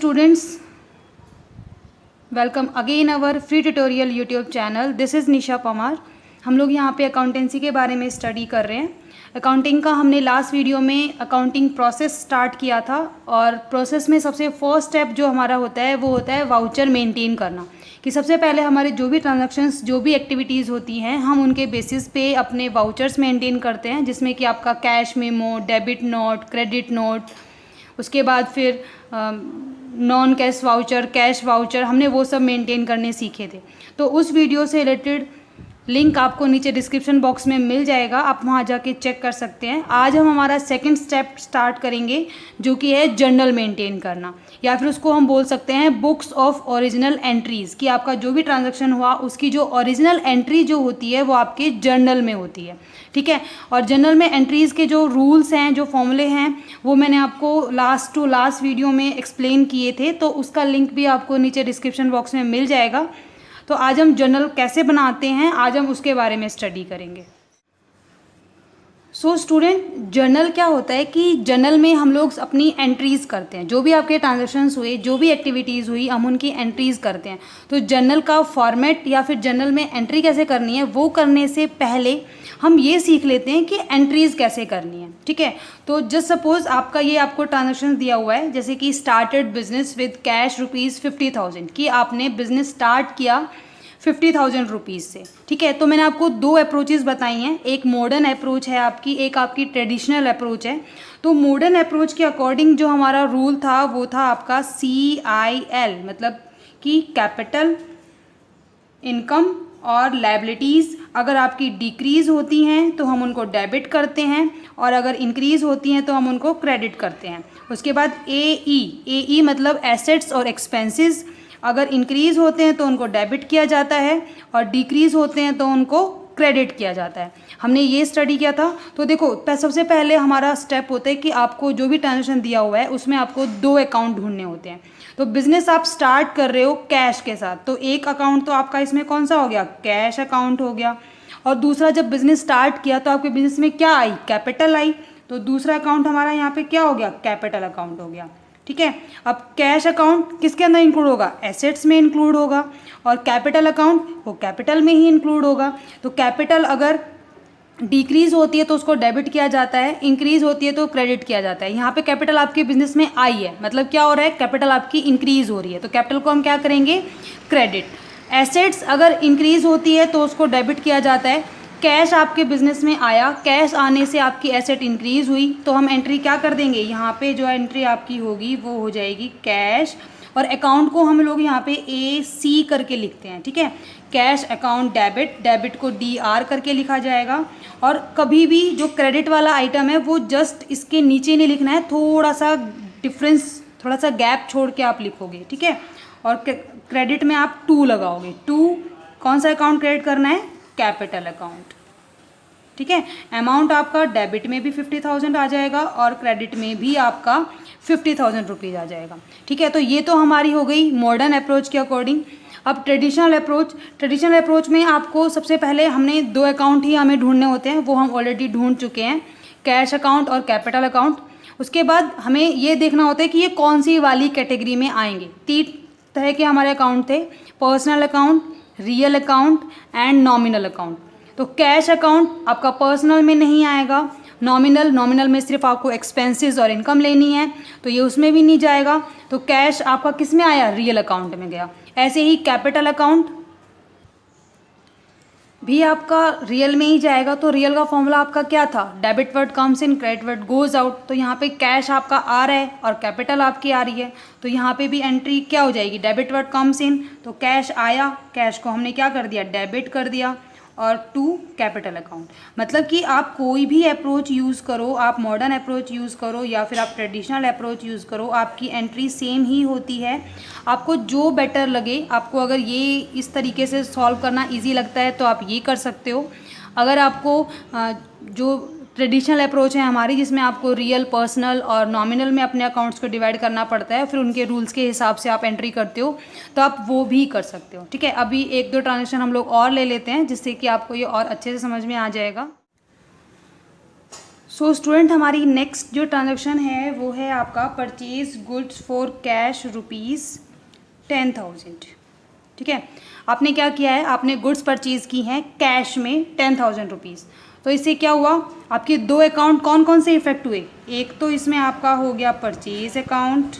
students, welcome again our free tutorial YouTube channel. This is Nisha Pamar. हम लोग यहाँ पे अकाउंटेंसी के बारे में स्टडी कर रहे हैं। अकाउंटिंग का हमने लास्ट वीडियो में अकाउंटिंग प्रोसेस स्टार्ट किया था और प्रोसेस में सबसे फर्स्ट स्टेप जो हमारा होता है वो होता है वाउचर मेंटेन करना। कि सबसे पहले हमारे जो भी ट्रांजैक्शंस जो भी एक्टिविटीज़ होती हैं हम उनके बेसिस पे अपने वाउचर्स मेंटेन करते हैं, जिसमें कि आपका cash memo, debit note, credit note, उसके बाद फिर non cash voucher, cash voucher, हमने वो सब मेंटेन करने सीखे थे। तो उस वीडियो से रिलेटेड लिंक आपको नीचे डिस्क्रिप्शन बॉक्स में मिल जाएगा, आप वहाँ जाके चेक कर सकते हैं। आज हम हमारा सेकंड स्टेप स्टार्ट करेंगे जो कि है जर्नल मेंटेन करना, या फिर उसको हम बोल सकते हैं बुक्स ऑफ ओरिजिनल एंट्रीज़। कि आपका जो भी ट्रांजैक्शन हुआ उसकी जो ओरिजिनल एंट्री जो होती है वो आपके जर्नल में होती है, ठीक है। और जर्नल में एंट्रीज़ के जो रूल्स हैं, जो फॉर्मूले हैं, वो मैंने आपको लास्ट वीडियो में एक्सप्लेन किए थे, तो उसका लिंक भी आपको नीचे डिस्क्रिप्शन बॉक्स में मिल जाएगा। तो आज हम जर्नल कैसे बनाते हैं, आज हम उसके बारे में स्टडी करेंगे। सो स्टूडेंट, जर्नल क्या होता है कि जर्नल में हम लोग अपनी एंट्रीज़ करते हैं। जो भी आपके ट्रांजैक्शंस हुए, जो भी एक्टिविटीज़ हुई, हम उनकी एंट्रीज़ करते हैं। तो जर्नल का फॉर्मेट या फिर जर्नल में एंट्री कैसे करनी है वो करने से पहले हम ये सीख लेते हैं कि एंट्रीज़ कैसे करनी है, ठीक है। तो जस्ट सपोज आपका ये आपको ट्रांजैक्शन दिया हुआ है, जैसे कि स्टार्टेड बिजनेस विद कैश ₹50,000, कि आपने बिजनेस स्टार्ट किया 50,000 रुपीज़ से, ठीक है। तो मैंने आपको दो अप्रोचेज़ बताई हैं, एक मॉडर्न अप्रोच है आपकी, एक आपकी ट्रेडिशनल अप्रोच है। तो मॉडर्न अप्रोच के अकॉर्डिंग जो हमारा रूल था वो था आपका CIL, मतलब कि कैपिटल, इनकम और लायबिलिटीज़ अगर आपकी डिक्रीज़ होती हैं तो हम उनको डेबिट करते हैं, और अगर इंक्रीज़ होती हैं तो हम उनको क्रेडिट करते हैं। उसके बाद AE मतलब एसेट्स और एक्सपेंसेस, अगर इंक्रीज़ होते हैं तो उनको डेबिट किया जाता है और डिक्रीज़ होते हैं तो उनको क्रेडिट किया जाता है। हमने ये स्टडी किया था। तो देखो, सबसे पहले हमारा स्टेप होता है कि आपको जो भी ट्रांजेक्शन दिया हुआ है उसमें आपको दो अकाउंट ढूंढने होते हैं। तो बिजनेस आप स्टार्ट कर रहे हो कैश के साथ, तो एक अकाउंट तो आपका इसमें कौन सा हो गया, कैश अकाउंट हो गया। और दूसरा, जब बिजनेस स्टार्ट किया तो आपके बिजनेस में क्या आई, कैपिटल आई, तो दूसरा अकाउंट हमारा यहाँ पे क्या हो गया, कैपिटल अकाउंट हो गया, ठीक है। अब कैश अकाउंट किसके अंदर इंक्लूड होगा, एसेट्स में इंक्लूड होगा, और कैपिटल अकाउंट वो कैपिटल में ही इंक्लूड होगा। तो कैपिटल अगर डिक्रीज होती है तो उसको डेबिट किया जाता है, इंक्रीज होती है तो क्रेडिट किया जाता है। यहाँ पे कैपिटल आपके बिजनेस में आई है, मतलब क्या हो रहा है, कैपिटल आपकी इंक्रीज हो रही है, तो कैपिटल को हम क्या करेंगे, क्रेडिट। एसेट्स अगर इंक्रीज होती है तो उसको डेबिट किया जाता है। कैश आपके बिजनेस में आया, कैश आने से आपकी एसेट इंक्रीज हुई, तो हम एंट्री क्या कर देंगे, यहाँ पे जो एंट्री आपकी होगी वो हो जाएगी कैश, और अकाउंट को हम लोग यहाँ पे AC करके लिखते हैं, ठीक है। कैश अकाउंट डेबिट, डेबिट को DR करके लिखा जाएगा। और कभी भी जो क्रेडिट वाला आइटम है वो जस्ट इसके नीचे नहीं लिखना है, थोड़ा सा डिफरेंस, थोड़ा सा गैप छोड़ के आप लिखोगे, ठीक है। और क्रेडिट में आप 2 लगाओगे। 2 कौन सा अकाउंट क्रेडिट करना है, कैपिटल अकाउंट, ठीक है। अमाउंट आपका डेबिट में भी 50,000 आ जाएगा और क्रेडिट में भी आपका 50,000 रुपीज़ आ जाएगा, ठीक है। तो ये तो हमारी हो गई मॉडर्न अप्रोच के अकॉर्डिंग। अब ट्रेडिशनल अप्रोच में आपको सबसे पहले हमने दो अकाउंट ही हमें ढूंढने होते हैं, वो हम ऑलरेडी ढूंढ चुके हैं, कैश अकाउंट और कैपिटल अकाउंट। उसके बाद हमें ये देखना होता है कि ये कौन सी वाली कैटेगरी में आएंगे। 3 तरह के हमारे अकाउंट थे, personal account, real account and nominal account. तो कैश अकाउंट आपका पर्सनल में नहीं आएगा, नॉमिनल में सिर्फ आपको एक्सपेंसेस और इनकम लेनी है तो ये उसमें भी नहीं जाएगा। तो कैश आपका किस में आया, रियल अकाउंट में गया। ऐसे ही कैपिटल अकाउंट भी आपका रियल में ही जाएगा। तो रियल का फॉर्मूला आपका क्या था, debit word comes in, credit word goes out. तो यहाँ पे कैश आपका आ रहा है और कैपिटल आपकी आ रही है, तो यहाँ पे भी एंट्री क्या हो जाएगी, डेबिट वर्ड कम्स इन, तो कैश आया, कैश को हमने क्या कर दिया, डेबिट कर दिया, और 2 कैपिटल अकाउंट। मतलब कि आप कोई भी अप्रोच यूज़ करो, आप मॉडर्न अप्रोच यूज़ करो या फिर आप ट्रेडिशनल अप्रोच यूज़ करो, आपकी एंट्री सेम ही होती है। आपको जो बेटर लगे, आपको अगर ये इस तरीके से सॉल्व करना इजी लगता है तो आप ये कर सकते हो। अगर आपको जो ट्रेडिशनल अप्रोच है हमारी, जिसमें आपको रियल, पर्सनल और नॉमिनल में अपने अकाउंट्स को डिवाइड करना पड़ता है, फिर उनके रूल्स के हिसाब से आप एंट्री करते हो, तो आप वो भी कर सकते हो, ठीक है। अभी 1-2 ट्रांजेक्शन हम लोग और ले लेते हैं जिससे कि आपको ये और अच्छे से समझ में आ जाएगा। सो स्टूडेंट हमारी नेक्स्ट जो ट्रांजैक्शन है वो है आपका परचेज गुड्स फॉर कैश ₹10,000। ठीक है, आपने क्या किया है, आपने गुड्स परचेज की हैं कैश में ₹10,000। तो इससे क्या हुआ, आपके दो अकाउंट कौन कौन से इफेक्ट हुए, एक तो इसमें आपका हो गया परचेज अकाउंट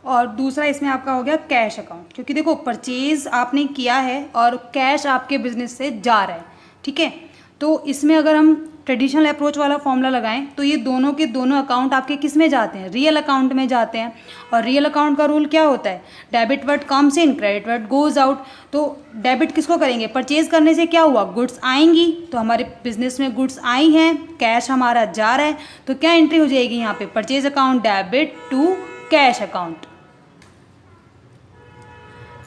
और दूसरा इसमें आपका हो गया कैश अकाउंट। क्योंकि देखो परचेज आपने किया है और कैश आपके बिजनेस से जा रहा है। ठीक है, तो इसमें अगर हम ट्रेडिशनल अप्रोच वाला फॉर्मूला लगाएं तो ये दोनों के दोनों अकाउंट आपके किस में जाते हैं, रियल अकाउंट में जाते हैं। और रियल अकाउंट का रूल क्या होता है, debit word comes in credit word goes out. तो डेबिट किसको करेंगे, परचेज करने से क्या हुआ, गुड्स आएंगी, तो हमारे बिजनेस में गुड्स आई हैं, कैश हमारा जा रहा है, तो क्या एंट्री हो जाएगी यहाँ पे, purchase account debit to cash account.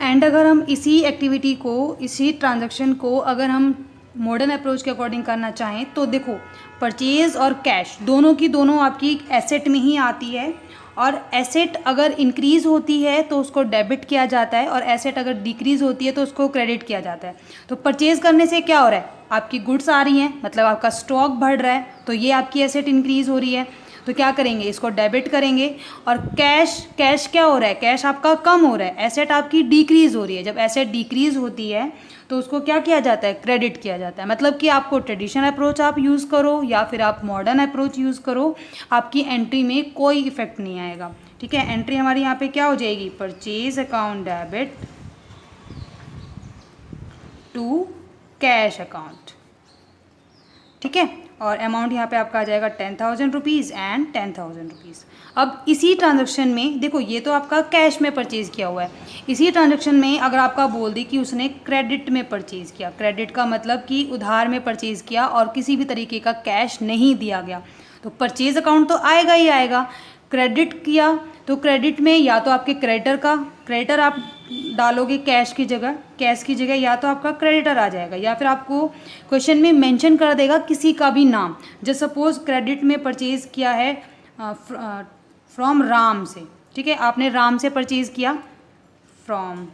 And अगर हम इसी एक्टिविटी को, इसी ट्रांजैक्शन को अगर हम मॉडर्न अप्रोच के अकॉर्डिंग करना चाहें तो देखो परचेज और कैश दोनों की दोनों आपकी एसेट में ही आती है। और एसेट अगर इंक्रीज़ होती है तो उसको डेबिट किया जाता है और एसेट अगर डिक्रीज़ होती है तो उसको क्रेडिट किया जाता है। तो परचेज करने से क्या हो रहा है, आपकी गुड्स आ रही हैं, मतलब आपका स्टॉक बढ़ रहा है, तो ये आपकी एसेट इंक्रीज़ हो रही है, तो क्या करेंगे, इसको डेबिट करेंगे। और कैश क्या हो रहा है, कैश आपका कम हो रहा है, एसेट आपकी डिक्रीज़ हो रही है। जब एसेट डिक्रीज़ होती है तो उसको क्या किया जाता है, क्रेडिट किया जाता है। मतलब कि आपको ट्रेडिशनल अप्रोच आप यूज़ करो या फिर आप मॉडर्न अप्रोच यूज़ करो, आपकी एंट्री में कोई इफेक्ट नहीं आएगा। ठीक है, एंट्री हमारी यहाँ पे क्या हो जाएगी, purchase account debit to cash account. ठीक है, और अमाउंट यहाँ पे आपका आ जाएगा ₹10,000 एंड ₹10,000। अब इसी ट्रांजैक्शन में देखो, ये तो आपका कैश में परचेज़ किया हुआ है। इसी ट्रांजैक्शन में अगर आपका बोल दे कि उसने क्रेडिट में परचेज़ किया, क्रेडिट का मतलब कि उधार में परचेज़ किया और किसी भी तरीके का कैश नहीं दिया गया, तो परचेज़ अकाउंट तो आएगा ही आएगा। क्रेडिट किया तो क्रेडिट में या तो आपके क्रेडिटर आप डालोगे कैश की जगह, या तो आपका क्रेडिटर आ जाएगा, या फिर आपको क्वेश्चन में मेंशन कर देगा किसी का भी नाम। जैसे सपोज क्रेडिट में परचेज़ किया है फ्रॉम राम से। ठीक है, आपने राम से परचेज़ किया फ्रॉम,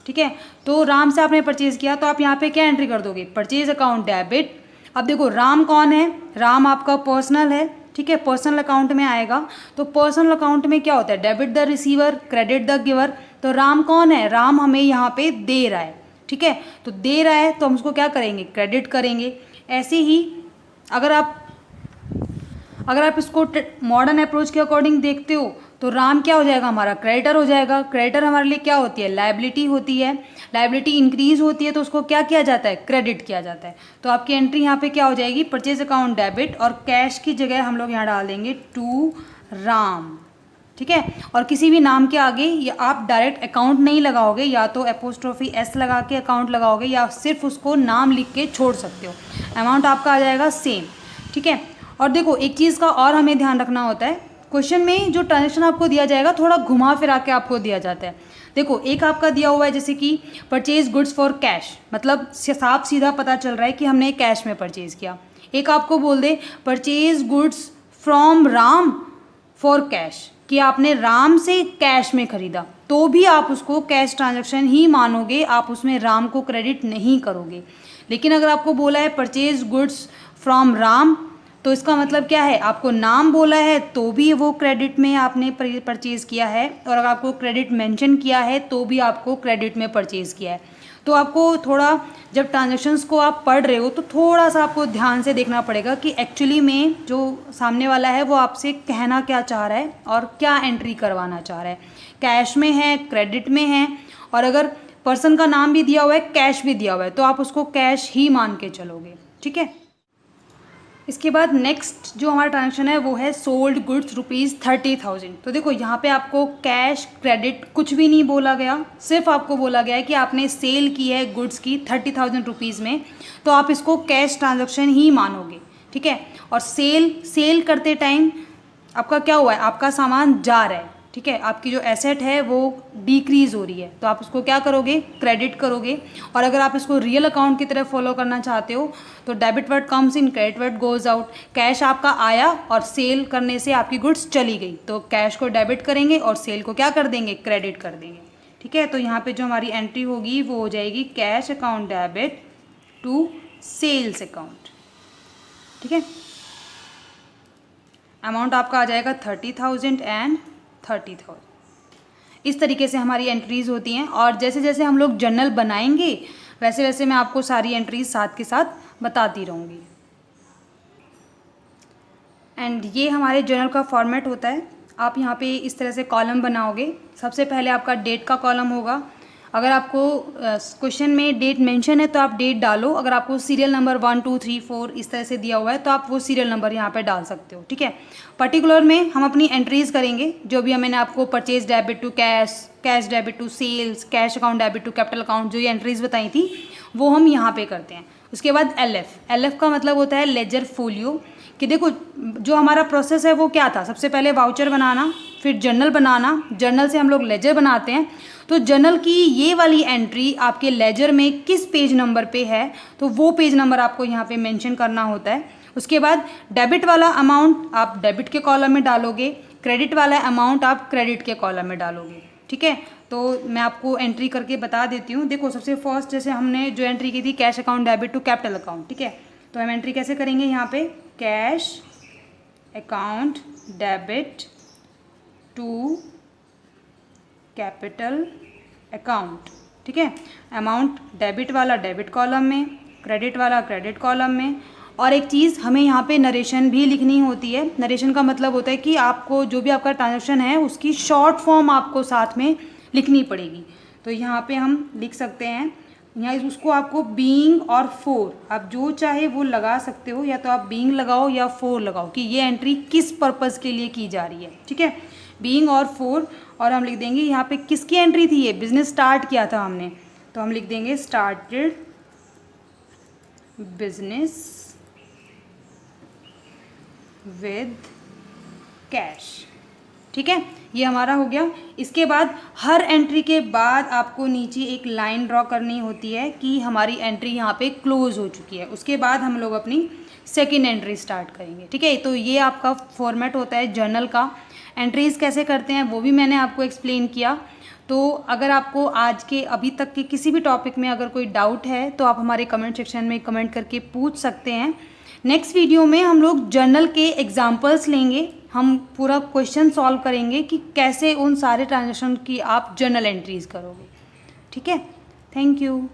ठीक है, तो राम से आपने परचेज़ किया तो आप यहाँ पे क्या एंट्री कर दोगे, परचेज अकाउंट डेबिट। अब देखो राम कौन है, राम आपका पर्सनल है। ठीक है, पर्सनल अकाउंट में आएगा, तो पर्सनल अकाउंट में क्या होता है, debit the receiver credit the giver. तो राम कौन है, राम हमें यहाँ पे दे रहा है। ठीक है, तो दे रहा है तो हम उसको क्या करेंगे, क्रेडिट करेंगे। ऐसे ही अगर आप इसको मॉडर्न अप्रोच के अकॉर्डिंग देखते हो तो राम क्या हो जाएगा, हमारा क्रेडिटर हो जाएगा। क्रेडिटर हमारे लिए क्या होती है, लायबिलिटी होती है। लायबिलिटी इंक्रीज होती है तो उसको क्या किया जाता है, क्रेडिट किया जाता है। तो आपकी एंट्री यहाँ पे क्या हो जाएगी, परचेज अकाउंट डेबिट, और कैश की जगह हम लोग यहाँ डाल देंगे टू राम। ठीक है, और किसी भी नाम के आगे या आप डायरेक्ट अकाउंट नहीं लगाओगे, या तो एपोस्ट्रोफी एस लगा के अकाउंट लगाओगे, या सिर्फ उसको नाम लिख के छोड़ सकते हो। अमाउंट आपका आ जाएगा सेम। ठीक है, और देखो एक चीज़ का और हमें ध्यान रखना होता है, क्वेश्चन में जो ट्रांजेक्शन आपको दिया जाएगा थोड़ा घुमा फिरा के आपको दिया जाता है। देखो एक आपका दिया हुआ है जैसे कि परचेज गुड्स फॉर कैश, मतलब साफ सीधा पता चल रहा है कि हमने कैश में परचेज किया। एक आपको बोल दे purchase goods from Ram for cash, कि आपने राम से कैश में खरीदा, तो भी आप उसको कैश ट्रांजैक्शन ही मानोगे, आप उसमें राम को क्रेडिट नहीं करोगे। लेकिन अगर आपको बोला है परचेज गुड्स फ्रॉम राम, तो इसका मतलब क्या है, आपको नाम बोला है तो भी वो क्रेडिट में आपने परचेज़ किया है, और अगर आपको क्रेडिट मेंशन किया है तो भी आपको क्रेडिट में परचेज़ किया है। तो आपको थोड़ा जब ट्रांजैक्शंस को आप पढ़ रहे हो तो थोड़ा सा आपको ध्यान से देखना पड़ेगा कि एक्चुअली में जो सामने वाला है वो आपसे कहना क्या चाह रहा है और क्या एंट्री करवाना चाह रहा है। कैश में है, क्रेडिट में है, और अगर पर्सन का नाम भी दिया हुआ है, कैश भी दिया हुआ है, तो आप उसको कैश ही मान के चलोगे। ठीक है, इसके बाद नेक्स्ट जो हमारा ट्रांजेक्शन है वो है सोल्ड गुड्स ₹30,000। तो देखो यहाँ पे आपको कैश क्रेडिट कुछ भी नहीं बोला गया, सिर्फ आपको बोला गया है कि आपने सेल की है गुड्स की ₹30,000 में, तो आप इसको कैश ट्रांजेक्शन ही मानोगे। ठीक है, और सेल करते टाइम आपका क्या हुआ है, आपका सामान जा रहा है। ठीक है, आपकी जो एसेट है वो डिक्रीज़ हो रही है, तो आप उसको क्या करोगे, क्रेडिट करोगे। और अगर आप इसको रियल अकाउंट की तरफ फॉलो करना चाहते हो तो debit word comes in credit word goes out. Cash आपका आया और सेल करने से आपकी गुड्स चली गई, तो कैश को डेबिट करेंगे और सेल को क्या कर देंगे, क्रेडिट कर देंगे। ठीक है, तो यहाँ पे जो हमारी एंट्री होगी वो हो जाएगी cash account debit to sales account, ठीक है। अमाउंट आपका आ जाएगा 30,000 एंड 30,000। इस तरीके से हमारी एंट्रीज होती हैं, और जैसे जैसे हम लोग जर्नल बनाएंगे वैसे वैसे मैं आपको सारी एंट्रीज साथ के साथ बताती रहूँगी। एंड ये हमारे जर्नल का फॉर्मेट होता है। आप यहाँ पे इस तरह से कॉलम बनाओगे। सबसे पहले आपका डेट का कॉलम होगा। अगर आपको क्वेश्चन में डेट मेंशन है तो आप डेट डालो। अगर आपको सीरियल नंबर 1 2 3 4 इस तरह से दिया हुआ है तो आप वो सीरियल नंबर यहाँ पे डाल सकते हो, ठीक है। पर्टिकुलर में हम अपनी एंट्रीज करेंगे, जो भी मैंने आपको purchase debit to cash, cash debit to sales, cash account debit to capital account, जो ये एंट्रीज बताई थी वो हम यहाँ पे करते हैं। उसके बाद LF का मतलब होता है लेजर फोलियो, कि देखो जो हमारा प्रोसेस है वो क्या था, सबसे पहले वाउचर बनाना, फिर जर्नल बनाना, जर्नल से हम लोग लेजर बनाते हैं। तो जर्नल की ये वाली एंट्री आपके लेजर में किस पेज नंबर पे है तो वो पेज नंबर आपको यहाँ पे मेंशन करना होता है। उसके बाद डेबिट वाला अमाउंट आप डेबिट के कॉलम में डालोगे, क्रेडिट वाला अमाउंट आप क्रेडिट के कॉलम में डालोगे, ठीक है। तो मैं आपको एंट्री करके बता देती हूँ। देखो सबसे फर्स्ट जैसे हमने जो एंट्री की थी cash account debit to capital account, ठीक है। तो हम एंट्री कैसे करेंगे, यहाँ पे cash account debit to capital account, ठीक है। अमाउंट डेबिट वाला डेबिट कॉलम में, क्रेडिट वाला क्रेडिट कॉलम में। और एक चीज़ हमें यहाँ पे नरेशन भी लिखनी होती है। नरेशन का मतलब होता है कि आपको जो भी आपका ट्रांजैक्शन है उसकी शॉर्ट फॉर्म आपको साथ में लिखनी पड़ेगी। तो यहाँ पे हम लिख सकते हैं, यहाँ उसको आपको बीइंग और फॉर आप जो चाहे वो लगा सकते हो, या तो आप बीइंग लगाओ या फॉर लगाओ कि ये एंट्री किस पर्पज़ के लिए की जा रही है, ठीक है। बीइंग और फॉर, और हम लिख देंगे यहाँ पे किसकी एंट्री थी, ये बिजनेस स्टार्ट किया था हमने, तो हम लिख देंगे स्टार्टेड बिजनेस विद कैश, ठीक है। ये हमारा हो गया। इसके बाद हर एंट्री के बाद आपको नीचे एक लाइन ड्रॉ करनी होती है कि हमारी एंट्री यहाँ पे क्लोज हो चुकी है। उसके बाद हम लोग अपनी सेकेंड एंट्री स्टार्ट करेंगे, ठीक है। तो ये आपका फॉर्मेट होता है जर्नल का। एंट्रीज़ कैसे करते हैं वो भी मैंने आपको एक्सप्लेन किया। तो अगर आपको आज के अभी तक के किसी भी टॉपिक में अगर कोई डाउट है तो आप हमारे कमेंट सेक्शन में कमेंट करके पूछ सकते हैं। नेक्स्ट वीडियो में हम लोग जर्नल के एग्जाम्पल्स लेंगे, हम पूरा क्वेश्चन सॉल्व करेंगे कि कैसे उन सारे ट्रांजैक्शन की आप जर्नल एंट्रीज करोगे, ठीक है। Thank you.